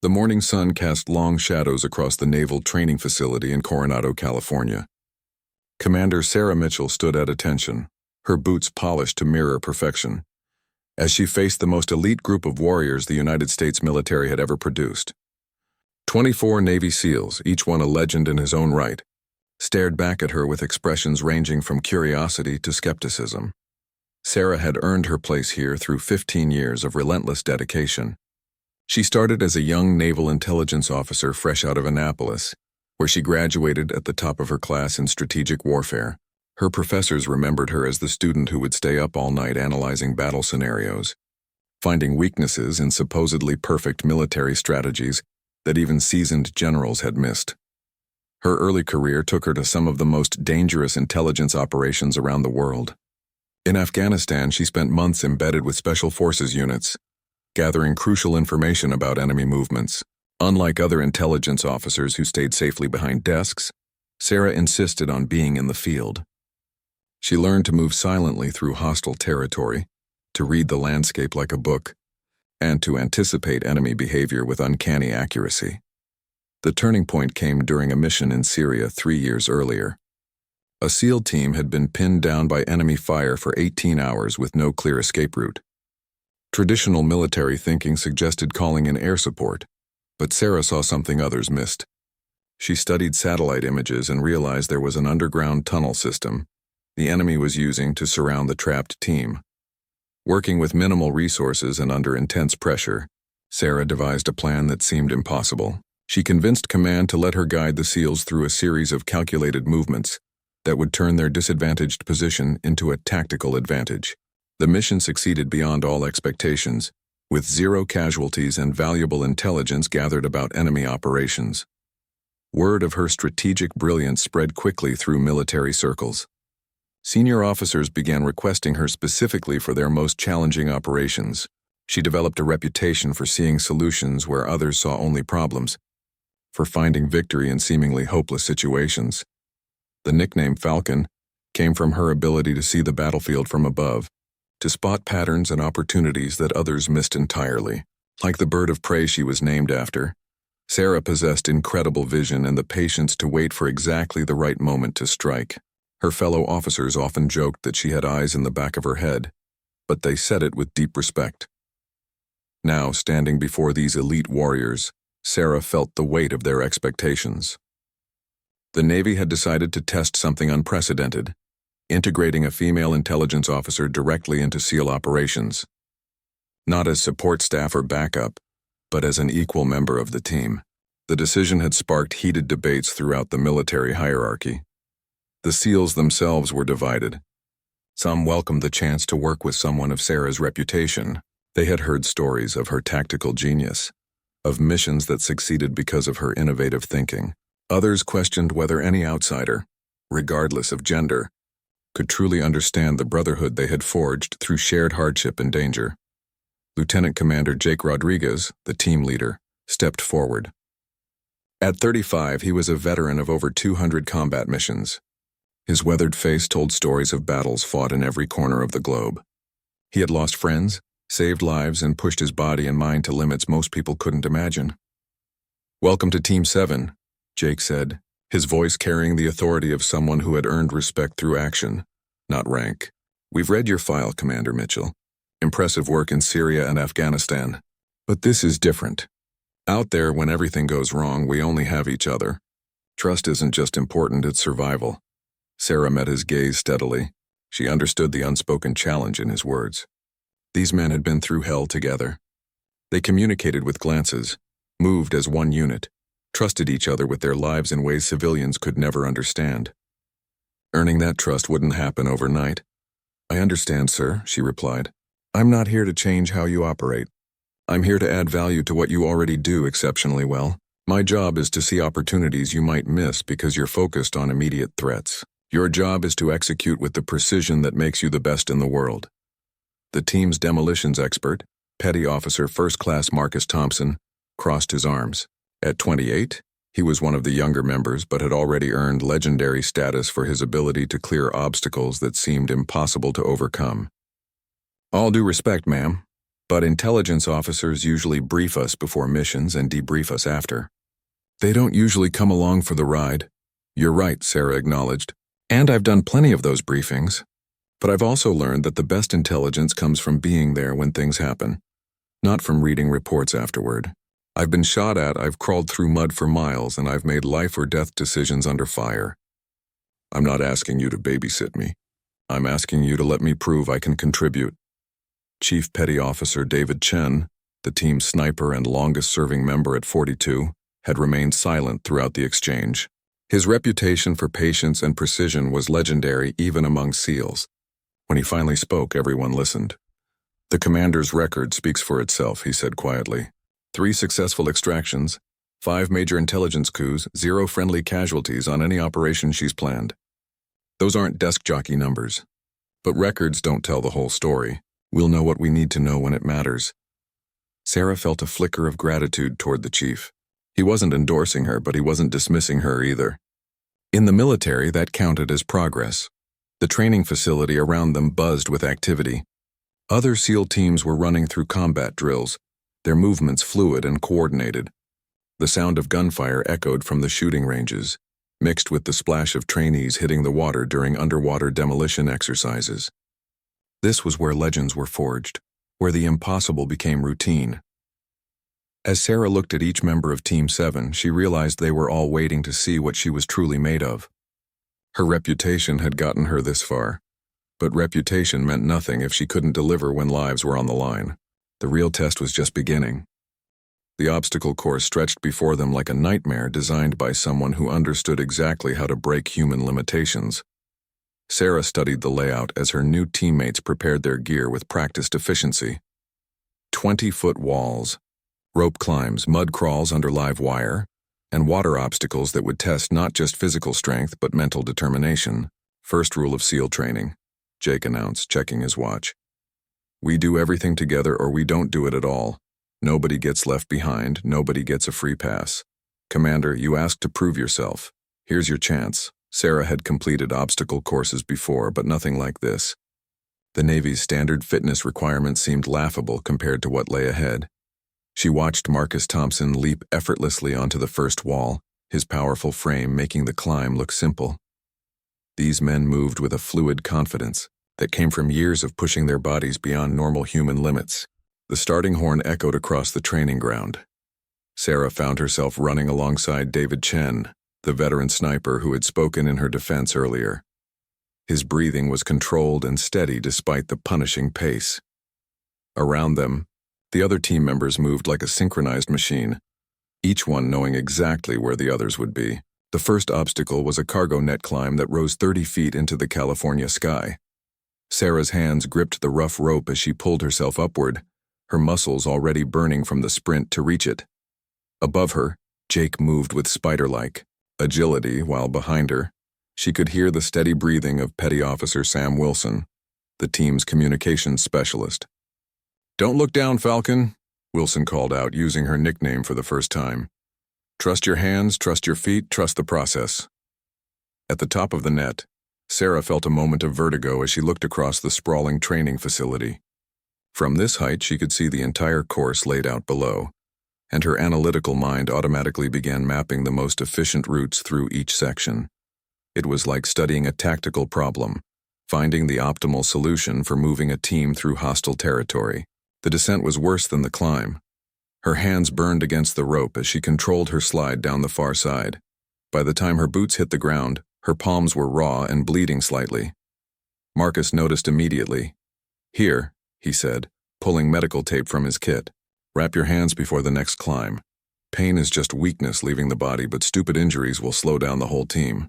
The morning sun cast long shadows across the naval training facility in Coronado, California. Commander Sarah Mitchell stood at attention, her boots polished to mirror perfection, as she faced the most elite group of warriors the United States military had ever produced. 24 Navy SEALs, each one a legend in his own right, stared back at her with expressions ranging from curiosity to skepticism. Sarah had earned her place here through 15 years of relentless dedication. She started as a young naval intelligence officer fresh out of Annapolis, where she graduated at the top of her class in strategic warfare. Her professors remembered her as the student who would stay up all night analyzing battle scenarios, finding weaknesses in supposedly perfect military strategies that even seasoned generals had missed. Her early career took her to some of the most dangerous intelligence operations around the world. In Afghanistan, she spent months embedded with Special Forces units, gathering crucial information about enemy movements. Unlike other intelligence officers who stayed safely behind desks, Sarah insisted on being in the field. She learned to move silently through hostile territory, to read the landscape like a book, and to anticipate enemy behavior with uncanny accuracy. The turning point came during a mission in Syria 3 years earlier. A SEAL team had been pinned down by enemy fire for 18 hours with no clear escape route. Traditional military thinking suggested calling in air support, but Sarah saw something others missed. She studied satellite images and realized there was an underground tunnel system the enemy was using to surround the trapped team. Working with minimal resources and under intense pressure, Sarah devised a plan that seemed impossible. She convinced command to let her guide the SEALs through a series of calculated movements that would turn their disadvantaged position into a tactical advantage. The mission succeeded beyond all expectations, with 0 casualties and valuable intelligence gathered about enemy operations. Word of her strategic brilliance spread quickly through military circles. Senior officers began requesting her specifically for their most challenging operations. She developed a reputation for seeing solutions where others saw only problems, for finding victory in seemingly hopeless situations. The nickname Falcon came from her ability to see the battlefield from above, to spot patterns and opportunities that others missed entirely. Like the bird of prey she was named after, Sarah possessed incredible vision and the patience to wait for exactly the right moment to strike. Her fellow officers often joked that she had eyes in the back of her head, but they said it with deep respect. Now, standing before these elite warriors, Sarah felt the weight of their expectations. The Navy had decided to test something unprecedented, integrating a female intelligence officer directly into SEAL operations. Not as support staff or backup, but as an equal member of the team. The decision had sparked heated debates throughout the military hierarchy. The SEALs themselves were divided. Some welcomed the chance to work with someone of Sarah's reputation. They had heard stories of her tactical genius, of missions that succeeded because of her innovative thinking. Others questioned whether any outsider, regardless of gender, could truly understand the brotherhood they had forged through shared hardship and danger. Lieutenant Commander Jake Rodriguez, the team leader, stepped forward. At 35, he was a veteran of over 200 combat missions. His weathered face told stories of battles fought in every corner of the globe. He had lost friends, saved lives, and pushed his body and mind to limits most people couldn't imagine. "Welcome to Team 7, Jake said, his voice carrying the authority of someone who had earned respect through action, not rank. "We've read your file, Commander Mitchell. Impressive work in Syria and Afghanistan. But this is different. Out there, when everything goes wrong, we only have each other. Trust isn't just important, it's survival." Sarah met his gaze steadily. She understood the unspoken challenge in his words. These men had been through hell together. They communicated with glances, moved as one unit, trusted each other with their lives in ways civilians could never understand. Earning that trust wouldn't happen overnight. "I understand, sir," she replied. "I'm not here to change how you operate. I'm here to add value to what you already do exceptionally well. My job is to see opportunities you might miss because you're focused on immediate threats. Your job is to execute with the precision that makes you the best in the world." The team's demolitions expert, Petty Officer First Class Marcus Thompson, crossed his arms. At 28, he was one of the younger members but had already earned legendary status for his ability to clear obstacles that seemed impossible to overcome. "All due respect, ma'am," But intelligence officers usually brief us before missions and debrief us after. They don't usually come along for the ride. You're right, Sarah acknowledged. And I've done plenty of those briefings. But I've also learned that the best intelligence comes from being there when things happen, not from reading reports afterward. I've been shot at, I've crawled through mud for miles, and I've made life or death decisions under fire. I'm not asking you to babysit me. I'm asking you to let me prove I can contribute. Chief Petty Officer David Chen, the team's sniper and longest-serving member at 42, had remained silent throughout the exchange. His reputation for patience and precision was legendary even among SEALs. When he finally spoke, everyone listened. The commander's record speaks for itself, he said quietly. 3 successful extractions, 5 major intelligence coups, 0 friendly casualties on any operation she's planned. Those aren't desk jockey numbers. But records don't tell the whole story. We'll know what we need to know when it matters. Sarah felt a flicker of gratitude toward the chief. He wasn't endorsing her, but he wasn't dismissing her either. In the military, that counted as progress. The training facility around them buzzed with activity. Other SEAL teams were running through combat drills, their movements fluid and coordinated. The sound of gunfire echoed from the shooting ranges, mixed with the splash of trainees hitting the water during underwater demolition exercises. This was where legends were forged, where the impossible became routine. As Sarah looked at each member of Team 7, she realized they were all waiting to see what she was truly made of. Her reputation had gotten her this far, but reputation meant nothing if she couldn't deliver when lives were on the line. The real test was just beginning. The obstacle course stretched before them like a nightmare designed by someone who understood exactly how to break human limitations. Sarah studied the layout as her new teammates prepared their gear with practiced efficiency. 20-foot walls, rope climbs, mud crawls under live wire, and water obstacles that would test not just physical strength but mental determination. First rule of SEAL training, Jake announced, checking his watch. We do everything together or we don't do it at all. Nobody gets left behind, nobody gets a free pass. Commander, you asked to prove yourself. Here's your chance. Sarah had completed obstacle courses before, but nothing like this. The Navy's standard fitness requirements seemed laughable compared to what lay ahead. She watched Marcus Thompson leap effortlessly onto the first wall, his powerful frame making the climb look simple. These men moved with a fluid confidence that came from years of pushing their bodies beyond normal human limits. The starting horn echoed across the training ground. Sarah found herself running alongside David Chen, the veteran sniper who had spoken in her defense earlier. His breathing was controlled and steady despite the punishing pace. Around them, the other team members moved like a synchronized machine, each one knowing exactly where the others would be. The first obstacle was a cargo net climb that rose 30 feet into the California sky. Sarah's hands gripped the rough rope as she pulled herself upward, her muscles already burning from the sprint to reach it. Above her, Jake moved with spider-like agility, while behind her, she could hear the steady breathing of Petty Officer Sam Wilson, the team's communications specialist. "Don't look down, Falcon," Wilson called out, using her nickname for the first time. "Trust your hands, trust your feet, trust the process." At the top of the net, Sarah felt a moment of vertigo as she looked across the sprawling training facility. From this height, she could see the entire course laid out below, and her analytical mind automatically began mapping the most efficient routes through each section. It was like studying a tactical problem, finding the optimal solution for moving a team through hostile territory. The descent was worse than the climb. Her hands burned against the rope as she controlled her slide down the far side. By the time her boots hit the ground, her palms were raw and bleeding slightly. Marcus noticed immediately. "Here," he said, pulling medical tape from his kit. "Wrap your hands before the next climb. Pain is just weakness leaving the body, but stupid injuries will slow down the whole team."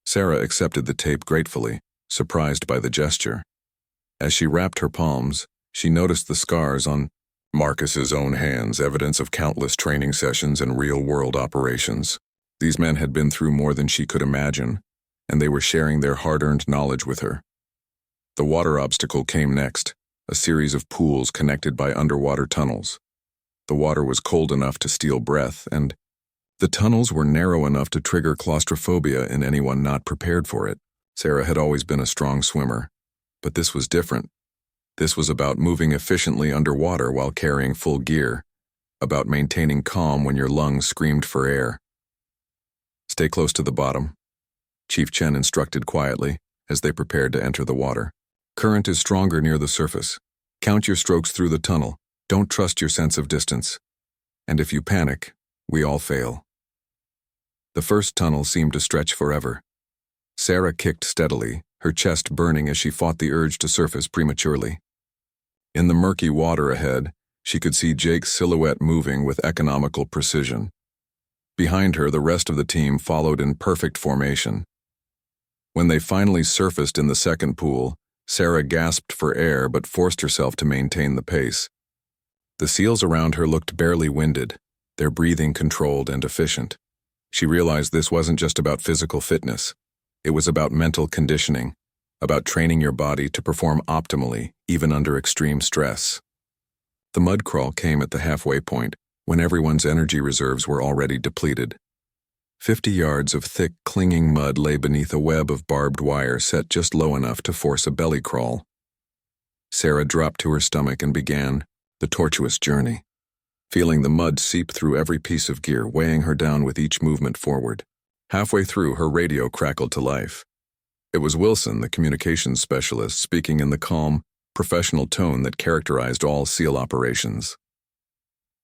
Sarah accepted the tape gratefully, surprised by the gesture. As she wrapped her palms, she noticed the scars on Marcus's own hands, evidence of countless training sessions and real-world operations. These men had been through more than she could imagine, and they were sharing their hard-earned knowledge with her. The water obstacle came next, a series of pools connected by underwater tunnels. The water was cold enough to steal breath, and the tunnels were narrow enough to trigger claustrophobia in anyone not prepared for it. Sarah had always been a strong swimmer, but this was different. This was about moving efficiently underwater while carrying full gear, about maintaining calm when your lungs screamed for air. "Stay close to the bottom," Chief Chen instructed quietly as they prepared to enter the water. "Current is stronger near the surface. Count your strokes through the tunnel. Don't trust your sense of distance. And if you panic, we all fail." The first tunnel seemed to stretch forever. Sarah kicked steadily, her chest burning as she fought the urge to surface prematurely. In the murky water ahead, she could see Jake's silhouette moving with economical precision. Behind her, the rest of the team followed in perfect formation. When they finally surfaced in the second pool, Sarah gasped for air but forced herself to maintain the pace. The SEALs around her looked barely winded, their breathing controlled and efficient. She realized this wasn't just about physical fitness. It was about mental conditioning, about training your body to perform optimally, even under extreme stress. The mud crawl came at the halfway point, when everyone's energy reserves were already depleted. 50 yards of thick, clinging mud lay beneath a web of barbed wire set just low enough to force a belly crawl. Sarah dropped to her stomach and began the tortuous journey, feeling the mud seep through every piece of gear, weighing her down with each movement forward. Halfway through, her radio crackled to life. It was Wilson, the communications specialist, speaking in the calm, professional tone that characterized all SEAL operations.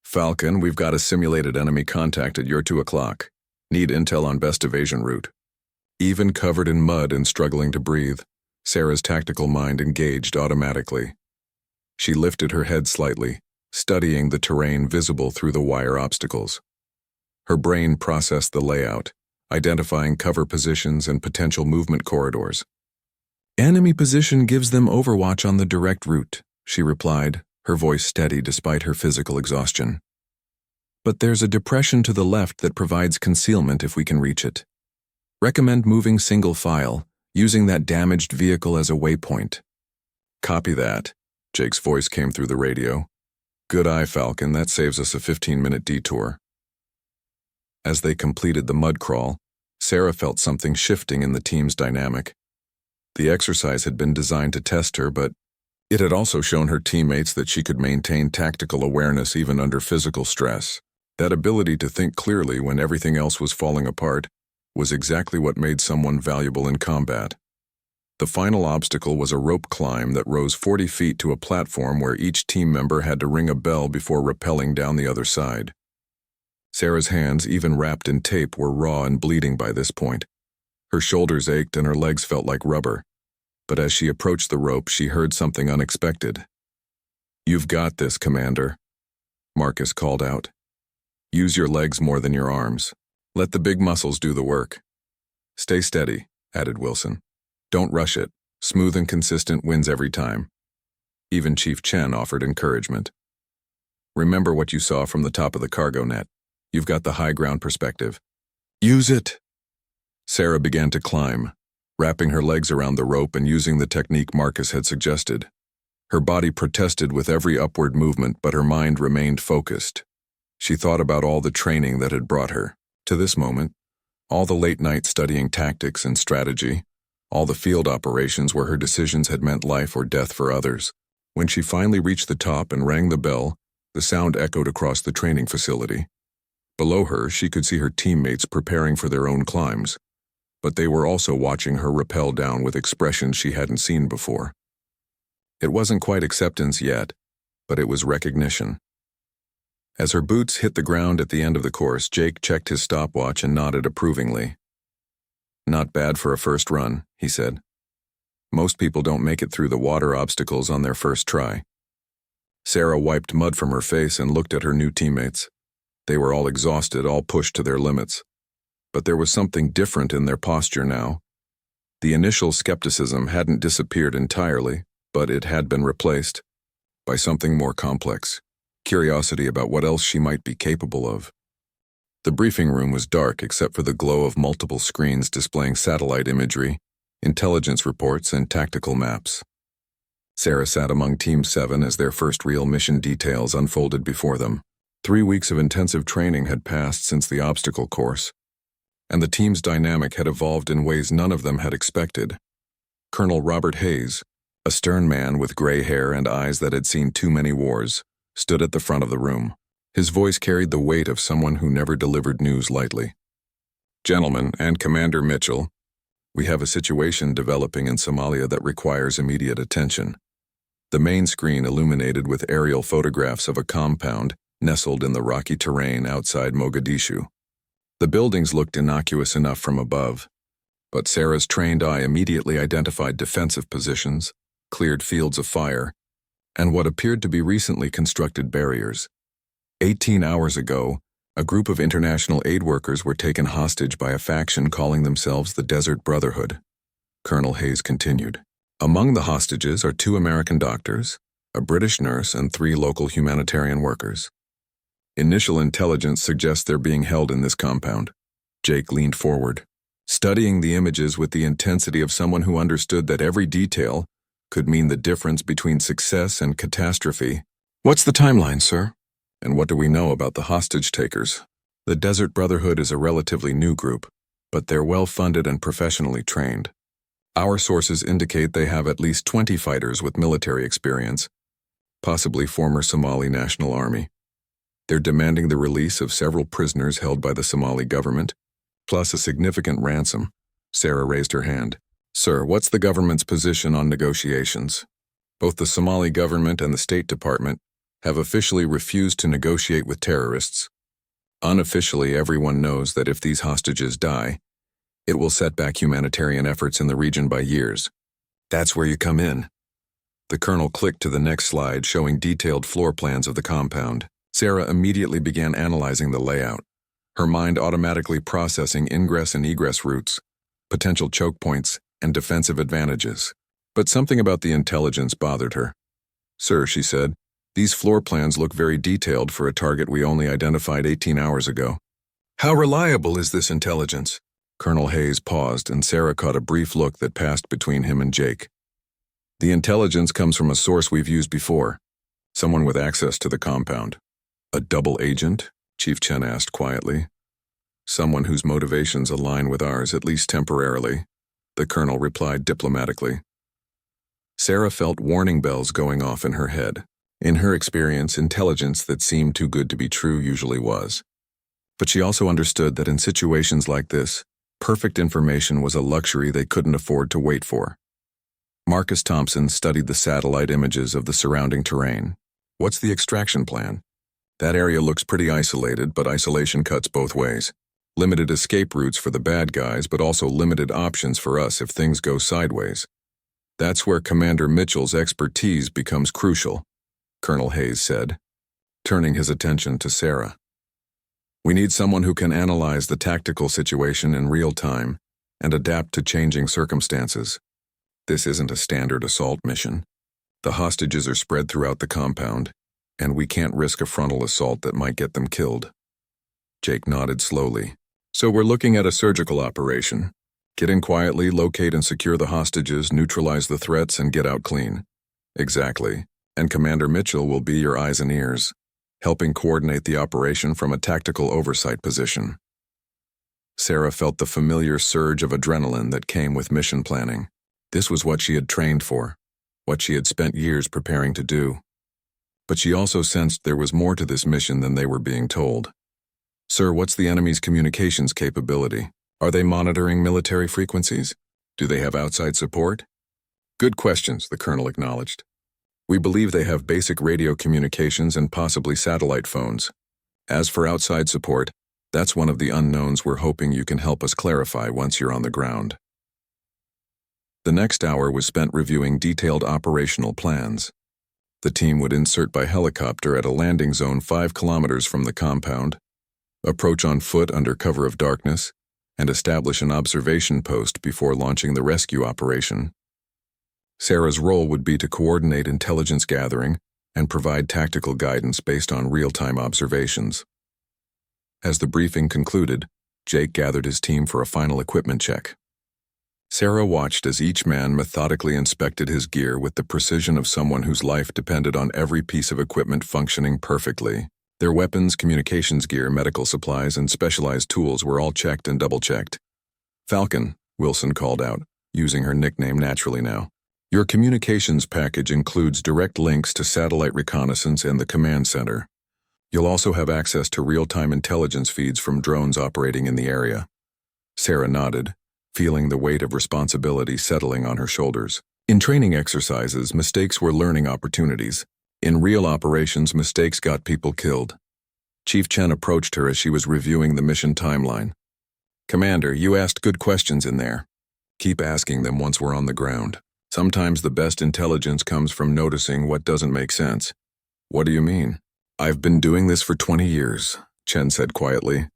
"Falcon, we've got a simulated enemy contact at your 2 o'clock. Need intel on best evasion route." Even covered in mud and struggling to breathe, Sarah's tactical mind engaged automatically. She lifted her head slightly, studying the terrain visible through the wire obstacles. Her brain processed the layout, identifying cover positions and potential movement corridors. "Enemy position gives them overwatch on the direct route," she replied, her voice steady despite her physical exhaustion. "But there's a depression to the left that provides concealment if we can reach it. Recommend moving single file, using that damaged vehicle as a waypoint." "Copy that," Jake's voice came through the radio. "Good eye, Falcon, that saves us a 15-minute detour." As they completed the mud crawl, Sarah felt something shifting in the team's dynamic. The exercise had been designed to test her, but it had also shown her teammates that she could maintain tactical awareness even under physical stress. That ability to think clearly when everything else was falling apart was exactly what made someone valuable in combat. The final obstacle was a rope climb that rose 40 feet to a platform where each team member had to ring a bell before rappelling down the other side. Sarah's hands, even wrapped in tape, were raw and bleeding by this point. Her shoulders ached and her legs felt like rubber. But as she approached the rope, she heard something unexpected. "You've got this, Commander," Marcus called out. "Use your legs more than your arms. Let the big muscles do the work." "Stay steady," added Wilson. "Don't rush it. Smooth and consistent wins every time." Even Chief Chen offered encouragement. "Remember what you saw from the top of the cargo net. You've got the high ground perspective. Use it." Sarah began to climb, wrapping her legs around the rope and using the technique Marcus had suggested. Her body protested with every upward movement, but her mind remained focused. She thought about all the training that had brought her to this moment, all the late nights studying tactics and strategy, all the field operations where her decisions had meant life or death for others. When she finally reached the top and rang the bell, the sound echoed across the training facility. Below her, she could see her teammates preparing for their own climbs, but they were also watching her rappel down with expressions she hadn't seen before. It wasn't quite acceptance yet, but it was recognition. As her boots hit the ground at the end of the course, Jake checked his stopwatch and nodded approvingly. "Not bad for a first run," he said. "Most people don't make it through the water obstacles on their first try." Sarah wiped mud from her face and looked at her new teammates. They were all exhausted, all pushed to their limits. But there was something different in their posture now. The initial skepticism hadn't disappeared entirely, but it had been replaced by something more complex, curiosity about what else she might be capable of. The briefing room was dark except for the glow of multiple screens displaying satellite imagery, intelligence reports, and tactical maps. Sarah sat among Team 7 as their first real mission details unfolded before them. 3 weeks of intensive training had passed since the obstacle course, and the team's dynamic had evolved in ways none of them had expected. Colonel Robert Hayes, A stern man with gray hair and eyes that had seen too many wars stood at the front of the room. His voice carried the weight of someone who never delivered news lightly. "Gentlemen, and Commander Mitchell, we have a situation developing in Somalia that requires immediate attention." The main screen illuminated with aerial photographs of a compound nestled in the rocky terrain outside Mogadishu. The buildings looked innocuous enough from above, but Sarah's trained eye immediately identified defensive positions, cleared fields of fire, and what appeared to be recently constructed barriers. 18 hours ago, a group of international aid workers were taken hostage by a faction calling themselves the Desert Brotherhood. Colonel Hayes continued. Among the hostages are 2 American doctors, a British nurse, and 3 local humanitarian workers. Initial intelligence suggests they're being held in this compound. Jake leaned forward, studying the images with the intensity of someone who understood that every detail could mean the difference between success and catastrophe. "What's the timeline, sir? And what do we know about the hostage takers?" The Desert Brotherhood is a relatively new group, but they're well-funded and professionally trained. Our sources indicate they have at least 20 fighters with military experience, possibly former Somali National Army. They're demanding the release of several prisoners held by the Somali government, plus a significant ransom. Sarah raised her hand. "Sir, what's the government's position on negotiations?" Both the Somali government and the State Department have officially refused to negotiate with terrorists. Unofficially, everyone knows that if these hostages die, it will set back humanitarian efforts in the region by years. That's where you come in. The colonel clicked to the next slide, showing detailed floor plans of the compound. Sarah immediately began analyzing the layout, her mind automatically processing ingress and egress routes, potential choke points, and defensive advantages. But something about the intelligence bothered her. "Sir," she said, "these floor plans look very detailed for a target we only identified 18 hours ago." "How reliable is this intelligence?" Colonel Hayes paused, and Sarah caught a brief look that passed between him and Jake. "The intelligence comes from a source we've used before, someone with access to the compound." "A double agent?" Chief Chen asked quietly. "Someone whose motivations align with ours, at least temporarily," the colonel replied diplomatically. Sarah felt warning bells going off in her head. In her experience, intelligence that seemed too good to be true usually was. But she also understood that in situations like this, perfect information was a luxury they couldn't afford to wait for. Marcus Thompson studied the satellite images of the surrounding terrain. "What's the extraction plan?" "That area looks pretty isolated, but isolation cuts both ways. Limited escape routes for the bad guys, but also limited options for us if things go sideways. That's where Commander Mitchell's expertise becomes crucial," Colonel Hayes said, turning his attention to Sarah. "We need someone who can analyze the tactical situation in real time and adapt to changing circumstances. This isn't a standard assault mission. The hostages are spread throughout the compound, and we can't risk a frontal assault that might get them killed." Jake nodded slowly. "So we're looking at a surgical operation. Get in quietly, locate and secure the hostages, neutralize the threats, and get out clean." "Exactly. And Commander Mitchell will be your eyes and ears, helping coordinate the operation from a tactical oversight position." Sarah felt the familiar surge of adrenaline that came with mission planning. This was what she had trained for, what she had spent years preparing to do. But she also sensed there was more to this mission than they were being told. "Sir, what's the enemy's communications capability? Are they monitoring military frequencies? Do they have outside support?" "Good questions," the colonel acknowledged. "We believe they have basic radio communications and possibly satellite phones. As for outside support, that's one of the unknowns we're hoping you can help us clarify once you're on the ground." The next hour was spent reviewing detailed operational plans. The team would insert by helicopter at a landing zone 5 kilometers from the compound, approach on foot under cover of darkness, and establish an observation post before launching the rescue operation. Sarah's role would be to coordinate intelligence gathering and provide tactical guidance based on real-time observations. As the briefing concluded, Jake gathered his team for a final equipment check. Sarah watched as each man methodically inspected his gear with the precision of someone whose life depended on every piece of equipment functioning perfectly. Their weapons, communications gear, medical supplies, and specialized tools were all checked and double-checked. "Falcon," Wilson called out, using her nickname naturally now. Your communications package includes direct links to satellite reconnaissance and the command center. You'll also have access to real-time intelligence feeds from drones operating in the area. Sarah nodded, feeling the weight of responsibility settling on her shoulders. In training exercises, mistakes were learning opportunities. In real operations, mistakes got people killed. Chief Chen approached her as she was reviewing the mission timeline. "Commander, you asked good questions in there. Keep asking them once we're on the ground. Sometimes the best intelligence comes from noticing what doesn't make sense." "What do you mean?" "I've been doing this for 20 years, Chen said quietly.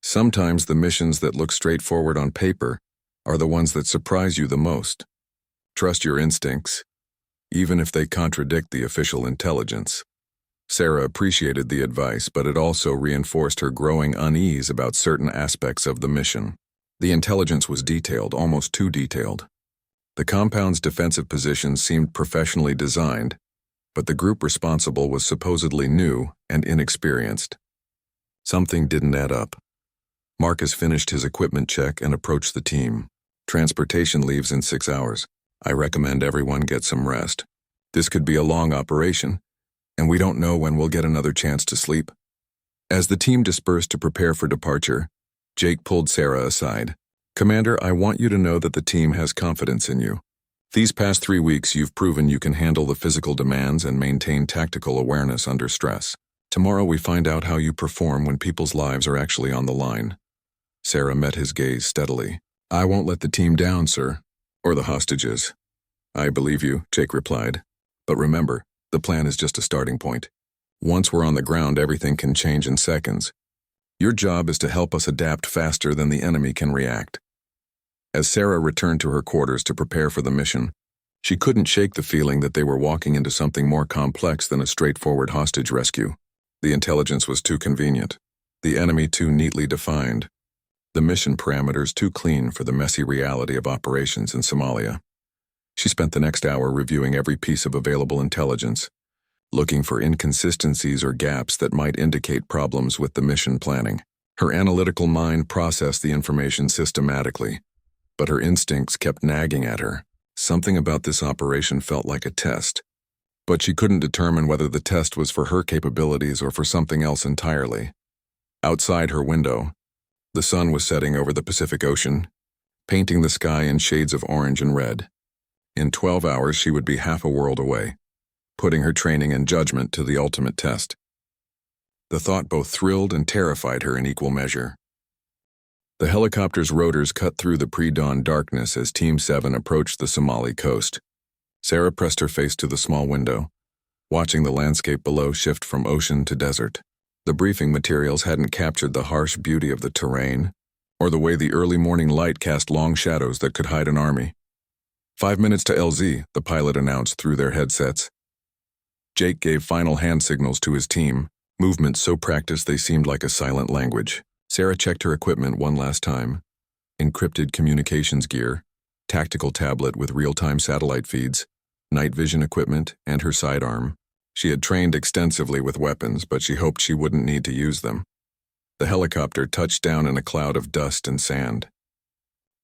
Sometimes the missions that look straightforward on paper are the ones that surprise you the most. Trust your instincts, even if they contradict the official intelligence." Sarah appreciated the advice, but it also reinforced her growing unease about certain aspects of the mission. The intelligence was detailed, almost too detailed. The compound's defensive positions seemed professionally designed, but the group responsible was supposedly new and inexperienced. Something didn't add up. Marcus finished his equipment check and approached the team. "Transportation leaves in 6 hours. I recommend everyone get some rest. This could be a long operation, and we don't know when we'll get another chance to sleep." As the team dispersed to prepare for departure, Jake pulled Sarah aside. "Commander, I want you to know that the team has confidence in you. These past 3 weeks you've proven you can handle the physical demands and maintain tactical awareness under stress. Tomorrow we find out how you perform when people's lives are actually on the line." Sarah met his gaze steadily. "I won't let the team down, sir, or the hostages." "I believe you," Jake replied. "But remember, the plan is just a starting point. Once we're on the ground, everything can change in seconds. Your job is to help us adapt faster than the enemy can react." As Sarah returned to her quarters to prepare for the mission, she couldn't shake the feeling that they were walking into something more complex than a straightforward hostage rescue. The intelligence was too convenient, the enemy too neatly defined, the mission parameters too clean for the messy reality of operations in Somalia. She spent the next hour reviewing every piece of available intelligence, looking for inconsistencies or gaps that might indicate problems with the mission planning. Her analytical mind processed the information systematically, but her instincts kept nagging at her. Something about this operation felt like a test, but she couldn't determine whether the test was for her capabilities or for something else entirely. Outside her window, the sun was setting over the Pacific Ocean, painting the sky in shades of orange and red. In 12 hours, she would be half a world away, putting her training and judgment to the ultimate test. The thought both thrilled and terrified her in equal measure. The helicopter's rotors cut through the pre-dawn darkness as Team 7 approached the Somali coast. Sarah pressed her face to the small window, watching the landscape below shift from ocean to desert. The briefing materials hadn't captured the harsh beauty of the terrain, or the way the early morning light cast long shadows that could hide an army. 5 minutes to LZ, the pilot announced through their headsets. Jake gave final hand signals to his team, movements so practiced they seemed like a silent language. Sarah checked her equipment one last time. Encrypted communications gear, tactical tablet with real-time satellite feeds, night vision equipment, and her sidearm. She had trained extensively with weapons, but she hoped she wouldn't need to use them. The helicopter touched down in a cloud of dust and sand.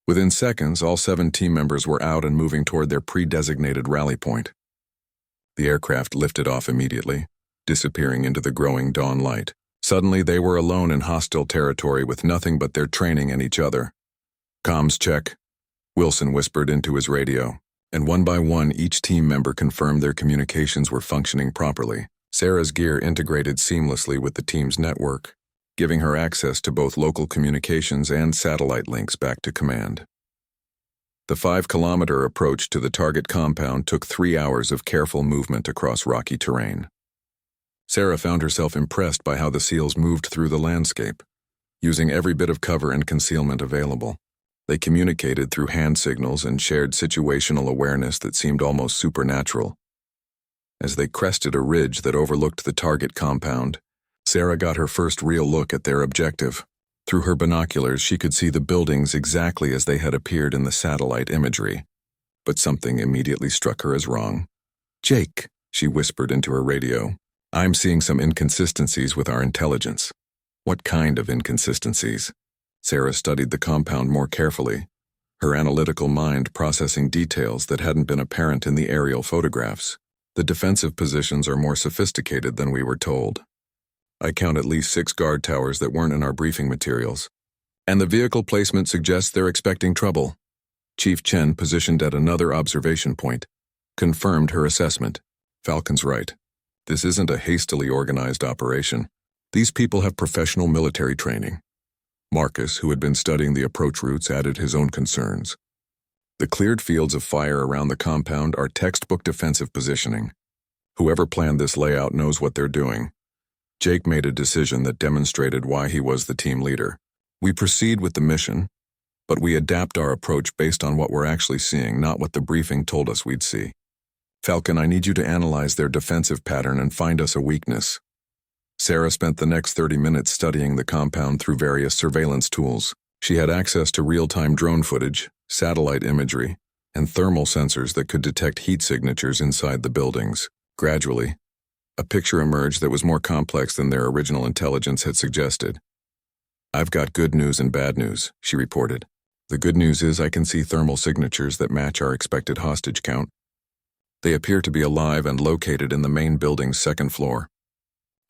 Within seconds, all 7 team members were out and moving toward their pre-designated rally point. The aircraft lifted off immediately, disappearing into the growing dawn light. Suddenly, they were alone in hostile territory with nothing but their training and each other. "Comms check," Wilson whispered into his radio, and one by one each team member confirmed their communications were functioning properly. Sarah's gear integrated seamlessly with the team's network, giving her access to both local communications and satellite links back to command. The 5-kilometer approach to the target compound took 3 hours of careful movement across rocky terrain. Sarah found herself impressed by how the SEALs moved through the landscape, using every bit of cover and concealment available. They communicated through hand signals and shared situational awareness that seemed almost supernatural. As they crested a ridge that overlooked the target compound, Sarah got her first real look at their objective. Through her binoculars, she could see the buildings exactly as they had appeared in the satellite imagery. But something immediately struck her as wrong. "Jake," she whispered into her radio, "I'm seeing some inconsistencies with our intelligence." "What kind of inconsistencies?" Sarah studied the compound more carefully. her analytical mind processing details that hadn't been apparent in the aerial photographs. The defensive positions are more sophisticated than we were told. I count at least 6 guard towers that weren't in our briefing materials. And the vehicle placement suggests they're expecting trouble. Chief Chen, positioned at another observation point, confirmed her assessment. Falcon's right. This isn't a hastily organized operation. These people have professional military training. Marcus, who had been studying the approach routes, added his own concerns. The cleared fields of fire around the compound are textbook defensive positioning. Whoever planned this layout knows what they're doing. Jake made a decision that demonstrated why he was the team leader. We proceed with the mission, but we adapt our approach based on what we're actually seeing, not what the briefing told us we'd see. Falcon, I need you to analyze their defensive pattern and find us a weakness. Sarah spent the next 30 minutes studying the compound through various surveillance tools. She had access to real-time drone footage, satellite imagery, and thermal sensors that could detect heat signatures inside the buildings. Gradually, a picture emerged that was more complex than their original intelligence had suggested. I've got good news and bad news, she reported. The good news is I can see thermal signatures that match our expected hostage count. They appear to be alive and located in the main building's second floor.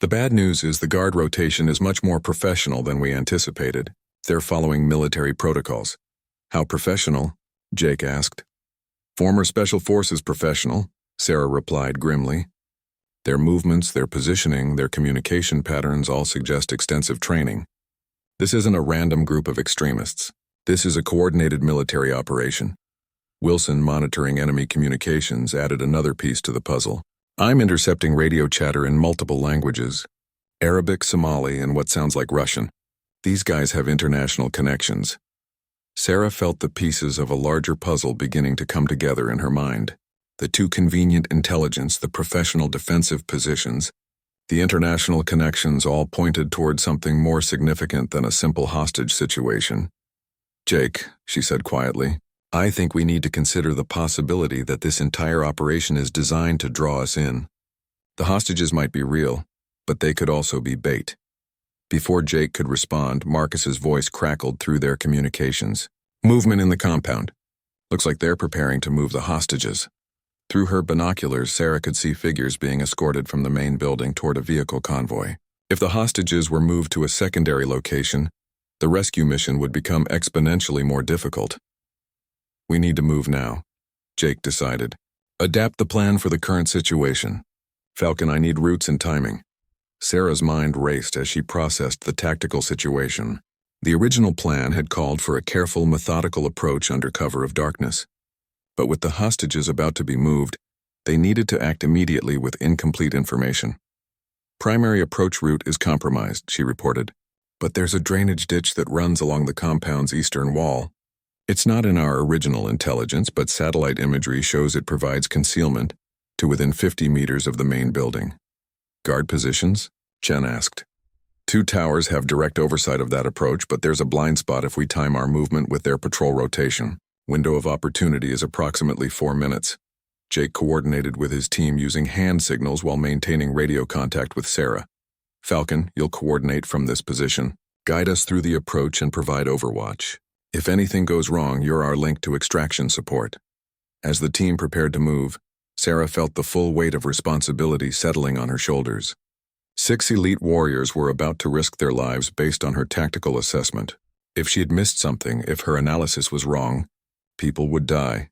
The bad news is the guard rotation is much more professional than we anticipated. They're following military protocols. How professional? Jake asked. Former Special Forces professional, Sarah replied grimly. Their movements, their positioning, their communication patterns all suggest extensive training. This isn't a random group of extremists. This is a coordinated military operation. Wilson, monitoring enemy communications, added another piece to the puzzle. I'm intercepting radio chatter in multiple languages: Arabic, Somali, and what sounds like Russian. These guys have international connections. Sarah felt the pieces of a larger puzzle beginning to come together in her mind. The too convenient intelligence, the professional defensive positions, the international connections all pointed toward something more significant than a simple hostage situation. Jake, she said quietly, I think we need to consider the possibility that this entire operation is designed to draw us in. The hostages might be real, but they could also be bait. Before Jake could respond, Marcus's voice crackled through their communications. Movement in the compound. Looks like they're preparing to move the hostages. Through her binoculars, Sarah could see figures being escorted from the main building toward a vehicle convoy. If the hostages were moved to a secondary location, the rescue mission would become exponentially more difficult. We need to move now, Jake decided. Adapt the plan for the current situation. Falcon, I need routes and timing. Sarah's mind raced as she processed the tactical situation. The original plan had called for a careful, methodical approach under cover of darkness. But with the hostages about to be moved, they needed to act immediately with incomplete information. Primary approach route is compromised, she reported, but there's a drainage ditch that runs along the compound's eastern wall. It's not in our original intelligence, but satellite imagery shows it provides concealment to within 50 meters of the main building. Guard positions? Chen asked. 2 towers have direct oversight of that approach, but there's a blind spot if we time our movement with their patrol rotation. Window of opportunity is approximately 4 minutes. Jake coordinated with his team using hand signals while maintaining radio contact with Sarah. Falcon, you'll coordinate from this position. Guide us through the approach and provide overwatch. If anything goes wrong, you're our link to extraction support. As the team prepared to move, Sarah felt the full weight of responsibility settling on her shoulders. 6 elite warriors were about to risk their lives based on her tactical assessment. If she had missed something, if her analysis was wrong, people would die.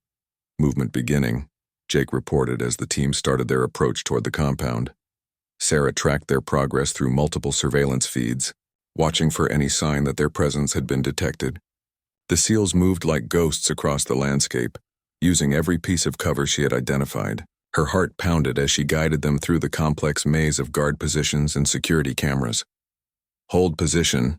Movement beginning, Jake reported as the team started their approach toward the compound. Sarah tracked their progress through multiple surveillance feeds, watching for any sign that their presence had been detected. The SEALs moved like ghosts across the landscape, using every piece of cover she had identified. Her heart pounded as she guided them through the complex maze of guard positions and security cameras. Hold position,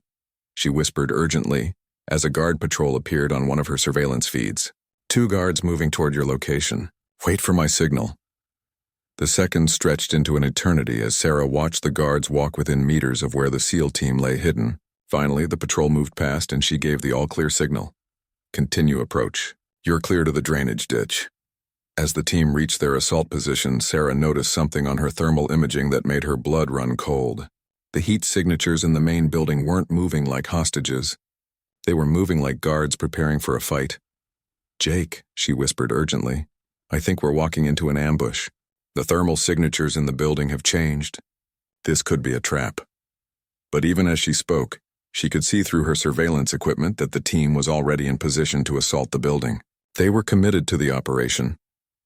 she whispered urgently, as a guard patrol appeared on one of her surveillance feeds. 2 guards moving toward your location. Wait for my signal. The seconds stretched into an eternity as Sarah watched the guards walk within meters of where the SEAL team lay hidden. Finally, the patrol moved past and she gave the all-clear signal. Continue approach. You're clear to the drainage ditch. As the team reached their assault position, Sarah noticed something on her thermal imaging that made her blood run cold. The heat signatures in the main building weren't moving like hostages. They were moving like guards preparing for a fight. "Jake," she whispered urgently, "I think we're walking into an ambush. The thermal signatures in the building have changed. This could be a trap." But even as she spoke, she could see through her surveillance equipment that the team was already in position to assault the building. They were committed to the operation,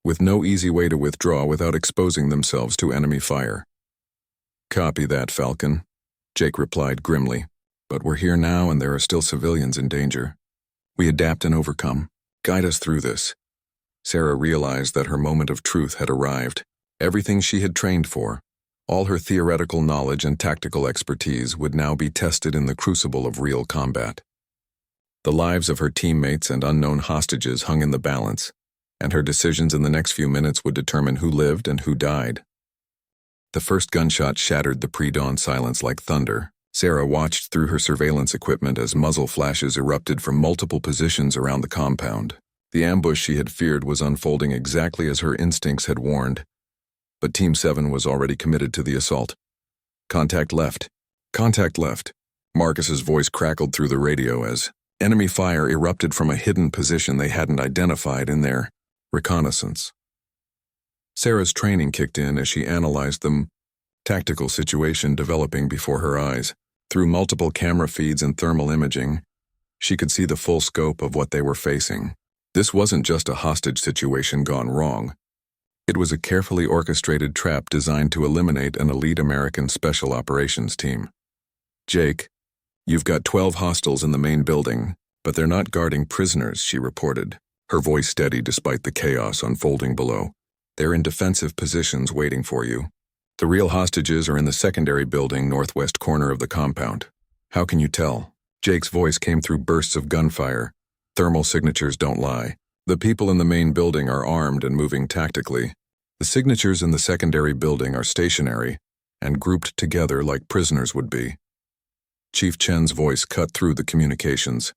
with no easy way to withdraw without exposing themselves to enemy fire. "Copy that, Falcon," Jake replied grimly. "But we're here now and there are still civilians in danger. We adapt and overcome. Guide us through this." Sarah realized that her moment of truth had arrived. Everything she had trained for, all her theoretical knowledge and tactical expertise, would now be tested in the crucible of real combat. The lives of her teammates and unknown hostages hung in the balance, and her decisions in the next few minutes would determine who lived and who died. The first gunshot shattered the pre-dawn silence like thunder. Sarah watched through her surveillance equipment as muzzle flashes erupted from multiple positions around the compound. The ambush she had feared was unfolding exactly as her instincts had warned. But Team 7 was already committed to the assault. "Contact left. Contact left." Marcus's voice crackled through the radio as enemy fire erupted from a hidden position they hadn't identified in their reconnaissance. Sarah's training kicked in as she analyzed the tactical situation developing before her eyes. Through multiple camera feeds and thermal imaging, she could see the full scope of what they were facing. This wasn't just a hostage situation gone wrong. It was a carefully orchestrated trap designed to eliminate an elite American special operations team. "Jake, you've got 12 hostiles in the main building, but they're not guarding prisoners," she reported, her voice steady despite the chaos unfolding below. "They're in defensive positions waiting for you. The real hostages are in the secondary building northwest corner of the compound." "How can you tell?" Jake's voice came through bursts of gunfire. "Thermal signatures don't lie. The people in the main building are armed and moving tactically. The signatures in the secondary building are stationary and grouped together like prisoners would be." Chief Chen's voice cut through the communications.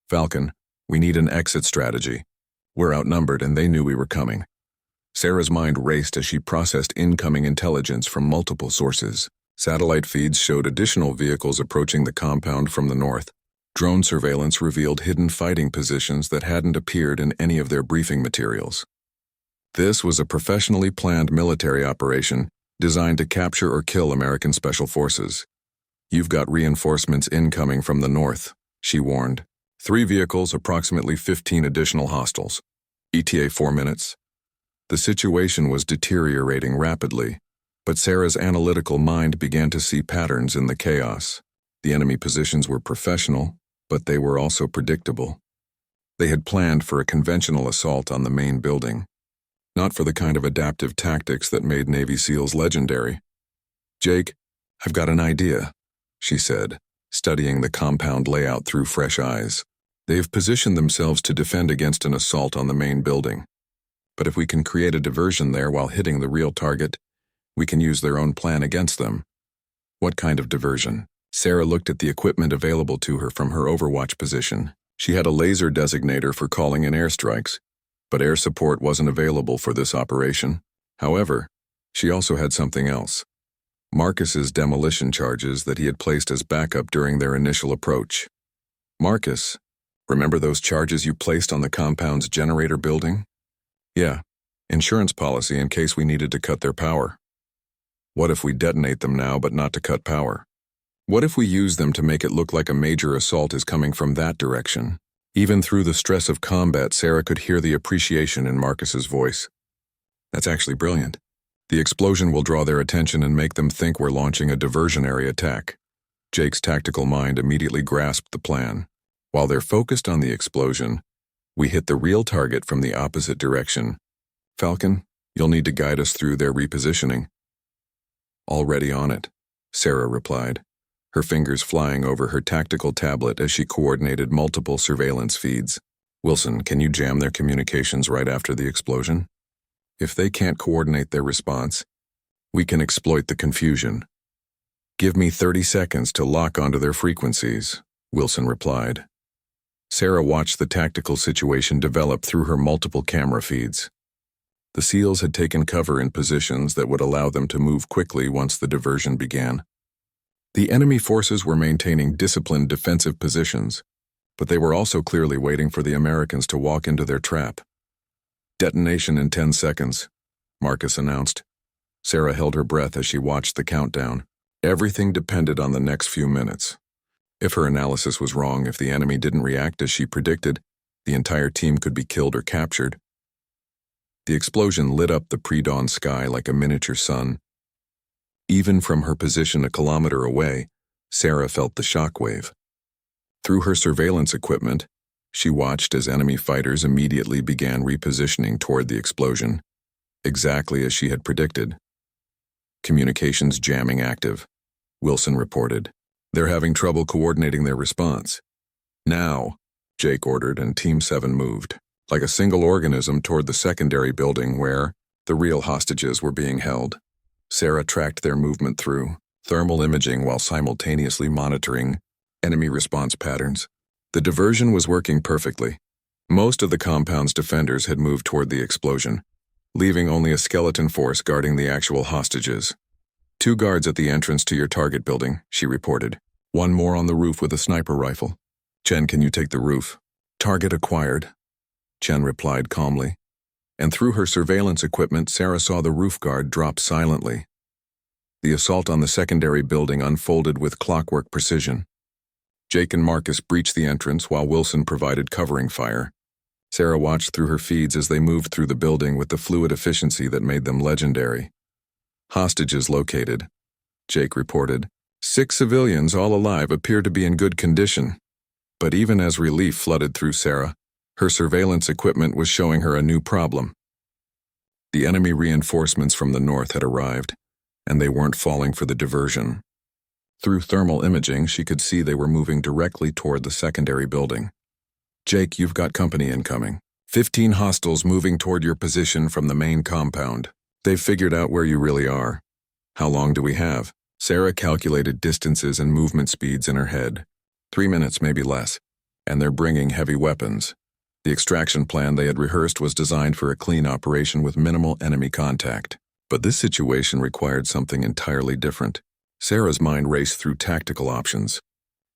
"Falcon, we need an exit strategy. We're outnumbered and they knew we were coming." Sarah's mind raced as she processed incoming intelligence from multiple sources. Satellite feeds showed additional vehicles approaching the compound from the north. Drone surveillance revealed hidden fighting positions that hadn't appeared in any of their briefing materials. This was a professionally planned military operation designed to capture or kill American special forces. "You've got reinforcements incoming from the north," she warned. 3 vehicles, approximately 15 additional hostiles. ETA 4 minutes. The situation was deteriorating rapidly, but Sarah's analytical mind began to see patterns in the chaos. The enemy positions were professional, but they were also predictable. They had planned for a conventional assault on the main building, not for the kind of adaptive tactics that made Navy SEALs legendary. "Jake, I've got an idea," she said, studying the compound layout through fresh eyes. "They've positioned themselves to defend against an assault on the main building. But if we can create a diversion there while hitting the real target, we can use their own plan against them." "What kind of diversion?" Sarah looked at the equipment available to her from her overwatch position. She had a laser designator for calling in airstrikes, but air support wasn't available for this operation. However, she also had something else. Marcus's demolition charges that he had placed as backup during their initial approach. "Marcus, remember those charges you placed on the compound's generator building?" "Yeah, insurance policy in case we needed to cut their power." "What if we detonate them now but not to cut power? What if we use them to make it look like a major assault is coming from that direction?" Even through the stress of combat, Sarah could hear the appreciation in Marcus's voice. "That's actually brilliant. The explosion will draw their attention and make them think we're launching a diversionary attack." Jake's tactical mind immediately grasped the plan. "While they're focused on the explosion, we hit the real target from the opposite direction. Falcon, you'll need to guide us through their repositioning." "Already on it," Sarah replied, her fingers flying over her tactical tablet as she coordinated multiple surveillance feeds. "Wilson, can you jam their communications right after the explosion? If they can't coordinate their response, we can exploit the confusion." "Give me 30 seconds to lock onto their frequencies," Wilson replied. Sarah watched the tactical situation develop through her multiple camera feeds. The SEALs had taken cover in positions that would allow them to move quickly once the diversion began. The enemy forces were maintaining disciplined defensive positions, but they were also clearly waiting for the Americans to walk into their trap. "Detonation in 10 seconds, Marcus announced. Sarah held her breath as she watched the countdown. Everything depended on the next few minutes. If her analysis was wrong, if the enemy didn't react as she predicted, the entire team could be killed or captured. The explosion lit up the pre-dawn sky like a miniature sun. Even from her position a kilometer away, Sarah felt the shockwave. Through her surveillance equipment, she watched as enemy fighters immediately began repositioning toward the explosion, exactly as she had predicted. "Communications jamming active," Wilson reported. "They're having trouble coordinating their response." "Now," Jake ordered, and Team 7 moved, like a single organism, toward the secondary building where the real hostages were being held. Sarah tracked their movement through thermal imaging while simultaneously monitoring enemy response patterns. The diversion was working perfectly. Most of the compound's defenders had moved toward the explosion, leaving only a skeleton force guarding the actual hostages. "2 guards at the entrance to your target building," she reported. "1 more on the roof with a sniper rifle. Chen, can you take the roof?" "Target acquired," Chen replied calmly. And through her surveillance equipment, Sarah saw the roof guard drop silently. The assault on the secondary building unfolded with clockwork precision. Jake and Marcus breached the entrance while Wilson provided covering fire. Sarah watched through her feeds as they moved through the building with the fluid efficiency that made them legendary. "Hostages located," Jake reported. 6 civilians, all alive, appeared to be in good condition. But even as relief flooded through Sarah, her surveillance equipment was showing her a new problem. The enemy reinforcements from the north had arrived, and they weren't falling for the diversion. Through thermal imaging, she could see they were moving directly toward the secondary building. "Jake, you've got company incoming. 15 hostiles moving toward your position from the main compound. They've figured out where you really are." "How long do we have?" Sarah calculated distances and movement speeds in her head. 3 minutes, maybe less. "And they're bringing heavy weapons." The extraction plan they had rehearsed was designed for a clean operation with minimal enemy contact. But this situation required something entirely different. Sarah's mind raced through tactical options,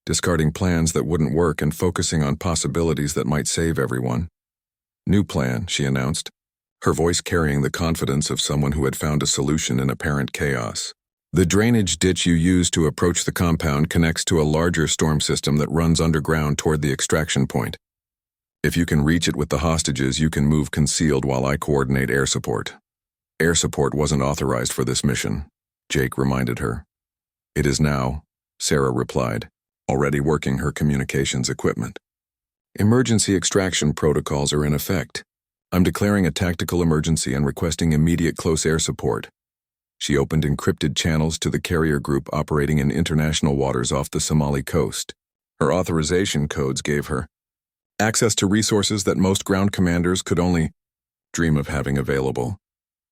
discarding plans that wouldn't work and focusing on possibilities that might save everyone. "New plan," she announced, her voice carrying the confidence of someone who had found a solution in apparent chaos. "The drainage ditch you use to approach the compound connects to a larger storm system that runs underground toward the extraction point. If you can reach it with the hostages, you can move concealed while I coordinate air support." "Air support wasn't authorized for this mission," Jake reminded her. "It is now," Sarah replied, already working her communications equipment. "Emergency extraction protocols are in effect. I'm declaring a tactical emergency and requesting immediate close air support." She opened encrypted channels to the carrier group operating in international waters off the Somali coast. Her authorization codes gave her access to resources that most ground commanders could only dream of having available.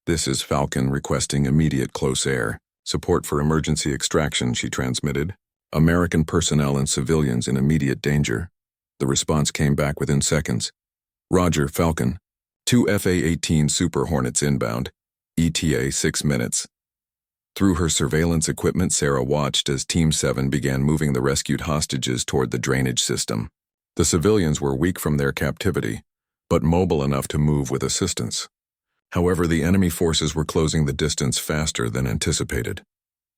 "This is Falcon requesting immediate close air support for emergency extraction," she transmitted. "American personnel and civilians in immediate danger." The response came back within seconds. "Roger, Falcon. 2 FA-18 Super Hornets inbound. ETA 6 minutes." Through her surveillance equipment, Sarah watched as Team 7 began moving the rescued hostages toward the drainage system. The civilians were weak from their captivity, but mobile enough to move with assistance. However, the enemy forces were closing the distance faster than anticipated.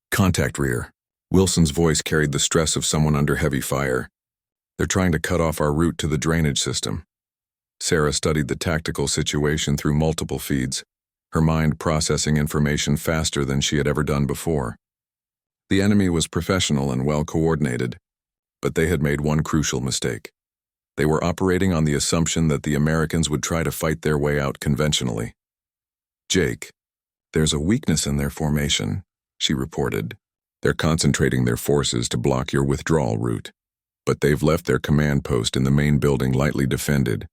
"Contact rear." Wilson's voice carried the stress of someone under heavy fire. "They're trying to cut off our route to the drainage system." Sarah studied the tactical situation through multiple feeds, her mind processing information faster than she had ever done before. The enemy was professional and well coordinated, but they had made one crucial mistake. They were operating on the assumption that the Americans would try to fight their way out conventionally. "Jake, there's a weakness in their formation," she reported. "They're concentrating their forces to block your withdrawal route, but they've left their command post in the main building lightly defended.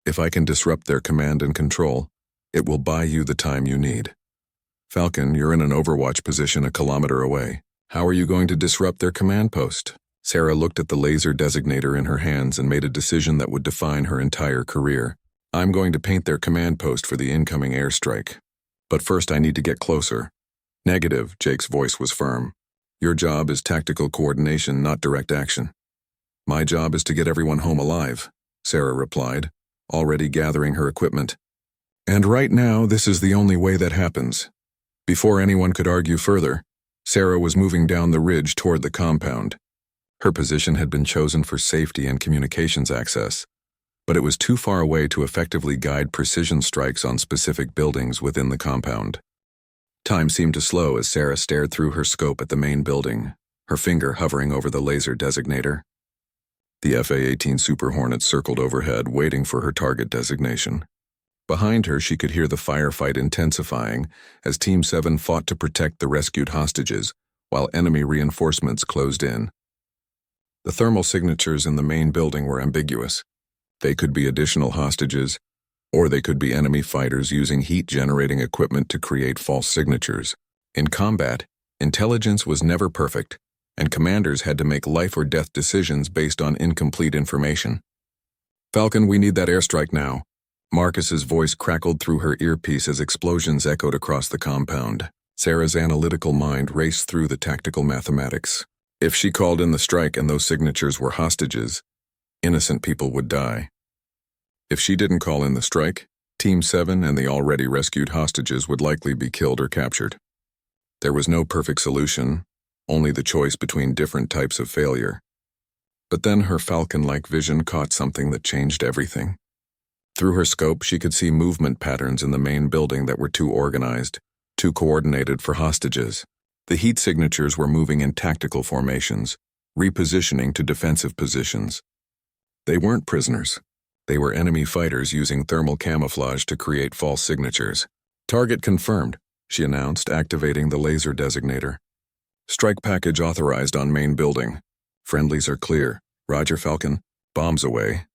If I can disrupt their command and control, it will buy you the time you need. Falcon, you're in an overwatch position a kilometer away. How are you going to disrupt their command post?" Sarah looked at the laser designator in her hands and made a decision that would define her entire career. "I'm going to paint their command post for the incoming airstrike. But first I need to get closer." "Negative," Jake's voice was firm. "Your job is tactical coordination, not direct action." My job is to get everyone home alive, Sarah replied, already gathering her equipment. And right now, this is the only way that happens. Before anyone could argue further, Sarah was moving down the ridge toward the compound. Her position had been chosen for safety and communications access, but it was too far away to effectively guide precision strikes on specific buildings within the compound. Time seemed to slow as Sarah stared through her scope at the main building, her finger hovering over the laser designator. The FA-18 Super Hornet circled overhead, waiting for her target designation. Behind her, she could hear the firefight intensifying as Team 7 fought to protect the rescued hostages, while enemy reinforcements closed in. The thermal signatures in the main building were ambiguous. They could be additional hostages, or they could be enemy fighters using heat-generating equipment to create false signatures. In combat, intelligence was never perfect, and commanders had to make life-or-death decisions based on incomplete information. "Falcon, we need that airstrike now." Marcus's voice crackled through her earpiece as explosions echoed across the compound. Sarah's analytical mind raced through the tactical mathematics. If she called in the strike and those signatures were hostages, innocent people would die. If she didn't call in the strike, Team 7 and the already rescued hostages would likely be killed or captured. There was no perfect solution, only the choice between different types of failure. But then her Falcon-like vision caught something that changed everything. Through her scope, she could see movement patterns in the main building that were too organized, too coordinated for hostages. The heat signatures were moving in tactical formations, repositioning to defensive positions. They weren't prisoners. They were enemy fighters using thermal camouflage to create false signatures. "Target confirmed," she announced, activating the laser designator. "Strike package authorized on main building. Friendlies are clear. Roger, Falcon. Bombs away."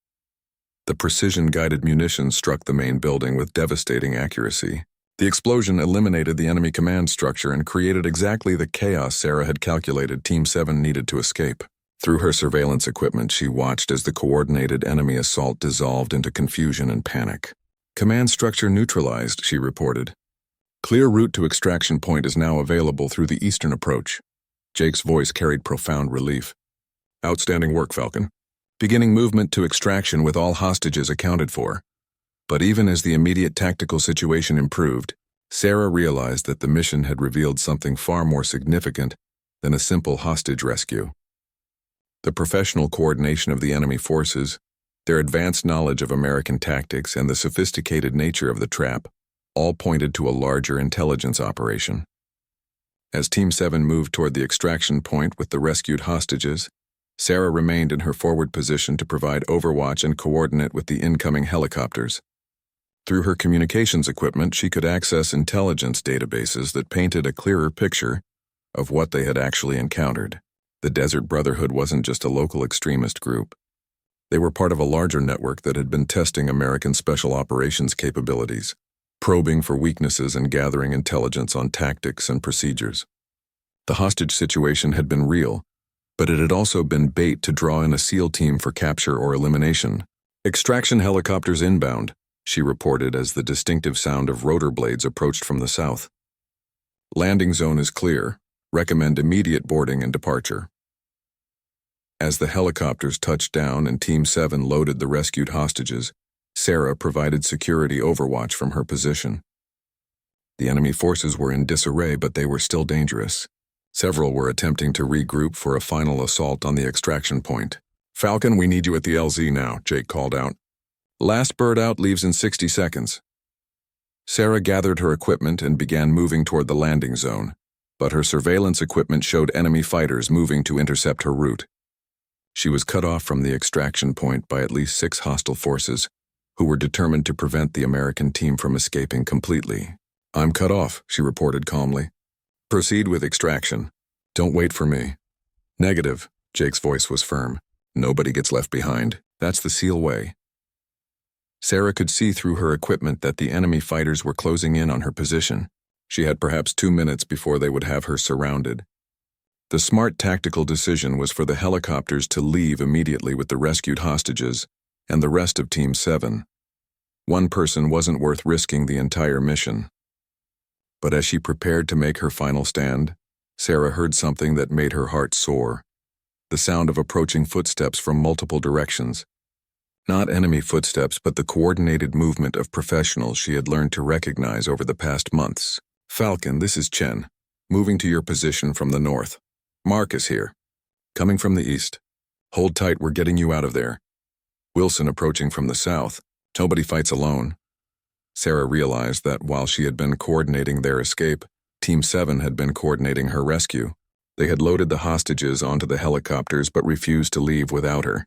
The precision-guided munitions struck the main building with devastating accuracy. The explosion eliminated the enemy command structure and created exactly the chaos Sarah had calculated Team 7 needed to escape. Through her surveillance equipment, she watched as the coordinated enemy assault dissolved into confusion and panic. "Command structure neutralized," she reported. "Clear route to extraction point is now available through the eastern approach." Jake's voice carried profound relief. "Outstanding work, Falcon. Beginning movement to extraction with all hostages accounted for." But even as the immediate tactical situation improved, Sarah realized that the mission had revealed something far more significant than a simple hostage rescue. The professional coordination of the enemy forces, their advanced knowledge of American tactics, and the sophisticated nature of the trap all pointed to a larger intelligence operation. As Team 7 moved toward the extraction point with the rescued hostages, Sarah remained in her forward position to provide overwatch and coordinate with the incoming helicopters. Through her communications equipment, she could access intelligence databases that painted a clearer picture of what they had actually encountered. The Desert Brotherhood wasn't just a local extremist group. They were part of a larger network that had been testing American special operations capabilities, probing for weaknesses and gathering intelligence on tactics and procedures. The hostage situation had been real, but it had also been bait to draw in a SEAL team for capture or elimination. "Extraction helicopters inbound," she reported as the distinctive sound of rotor blades approached from the south. "Landing zone is clear. Recommend immediate boarding and departure." As the helicopters touched down and Team 7 loaded the rescued hostages, Sarah provided security overwatch from her position. The enemy forces were in disarray, but they were still dangerous. Several were attempting to regroup for a final assault on the extraction point. "Falcon, we need you at the LZ now," Jake called out. "Last bird out leaves in 60 seconds. Sarah gathered her equipment and began moving toward the landing zone, but her surveillance equipment showed enemy fighters moving to intercept her route. She was cut off from the extraction point by at least 6 hostile forces, who were determined to prevent the American team from escaping completely. "I'm cut off," she reported calmly. "Proceed with extraction. Don't wait for me." "Negative," Jake's voice was firm. "Nobody gets left behind. That's the SEAL way." Sarah could see through her equipment that the enemy fighters were closing in on her position. She had perhaps 2 minutes before they would have her surrounded. The smart tactical decision was for the helicopters to leave immediately with the rescued hostages and the rest of Team 7. One person wasn't worth risking the entire mission. But as she prepared to make her final stand, Sarah heard something that made her heart soar. the sound of approaching footsteps from multiple directions. Not enemy footsteps, but the coordinated movement of professionals she had learned to recognize over the past months. Falcon, this is Chen. Moving to your position from the north. Mark is here. Coming from the east. Hold tight, we're getting you out of there. Wilson approaching from the south. Nobody fights alone. Sarah realized that while she had been coordinating their escape, Team 7 had been coordinating her rescue. They had loaded the hostages onto the helicopters but refused to leave without her.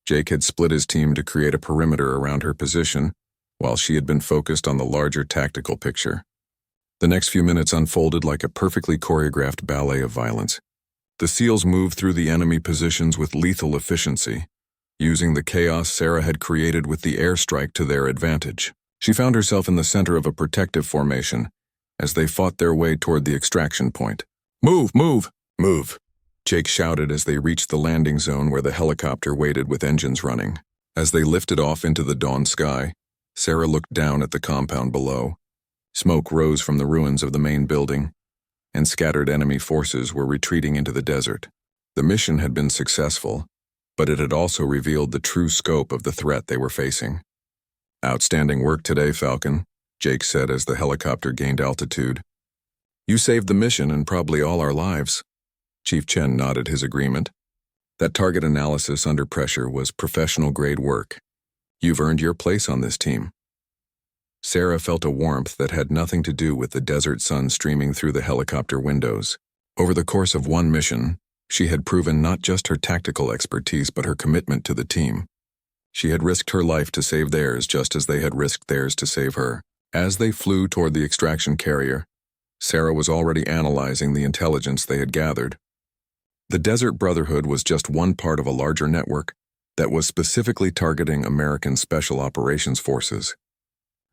Jake had split his team to create a perimeter around her position, while she had been focused on the larger tactical picture. The next few minutes unfolded like a perfectly choreographed ballet of violence. The SEALs moved through the enemy positions with lethal efficiency, using the chaos Sarah had created with the airstrike to their advantage. She found herself in the center of a protective formation as they fought their way toward the extraction point. Move, move, move, Jake shouted as they reached the landing zone where the helicopter waited with engines running. As they lifted off into the dawn sky, Sarah looked down at the compound below. Smoke rose from the ruins of the main building, and scattered enemy forces were retreating into the desert. The mission had been successful, but it had also revealed the true scope of the threat they were facing. Outstanding work today, Falcon, Jake said as the helicopter gained altitude. You saved the mission and probably all our lives. Chief Chen nodded his agreement. That target analysis under pressure was professional-grade work. You've earned your place on this team. Sarah felt a warmth that had nothing to do with the desert sun streaming through the helicopter windows. Over the course of one mission, she had proven not just her tactical expertise but her commitment to the team. She had risked her life to save theirs just as they had risked theirs to save her. As they flew toward the extraction carrier, Sarah was already analyzing the intelligence they had gathered. The Desert Brotherhood was just one part of a larger network that was specifically targeting American Special Operations Forces.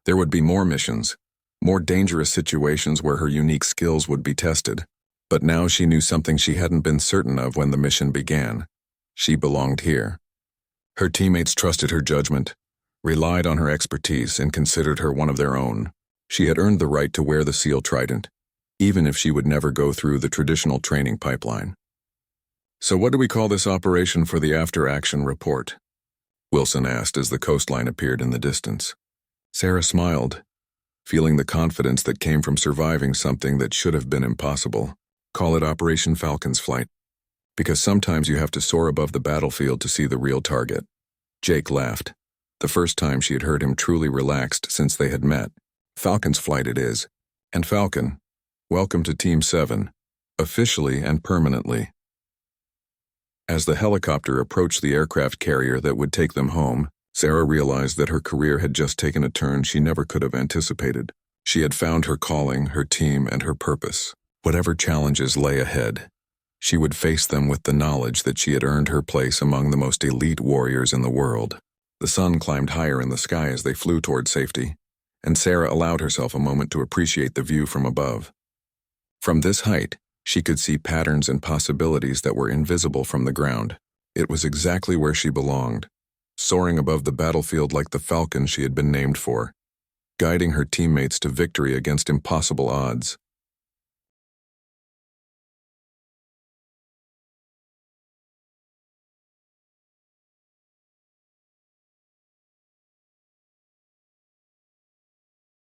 There would be more missions, more dangerous situations where her unique skills would be tested, but now she knew something she hadn't been certain of when the mission began. She belonged here. Her teammates trusted her judgment, relied on her expertise, and considered her one of their own. She had earned the right to wear the SEAL trident, even if she would never go through the traditional training pipeline. So what do we call this operation for the after-action report? Wilson asked as the coastline appeared in the distance. Sarah smiled, feeling the confidence that came from surviving something that should have been impossible. Call it Operation Falcon's Flight, because sometimes you have to soar above the battlefield to see the real target. Jake laughed, the first time she had heard him truly relaxed since they had met. Falcon's Flight it is. And Falcon, welcome to Team 7, officially and permanently. As the helicopter approached the aircraft carrier that would take them home, Sarah realized that her career had just taken a turn she never could have anticipated. She had found her calling, her team, and her purpose. Whatever challenges lay ahead, she would face them with the knowledge that she had earned her place among the most elite warriors in the world. The sun climbed higher in the sky as they flew toward safety, and Sarah allowed herself a moment to appreciate the view from above. From this height, she could see patterns and possibilities that were invisible from the ground. It was exactly where she belonged, soaring above the battlefield like the falcon she had been named for, guiding her teammates to victory against impossible odds.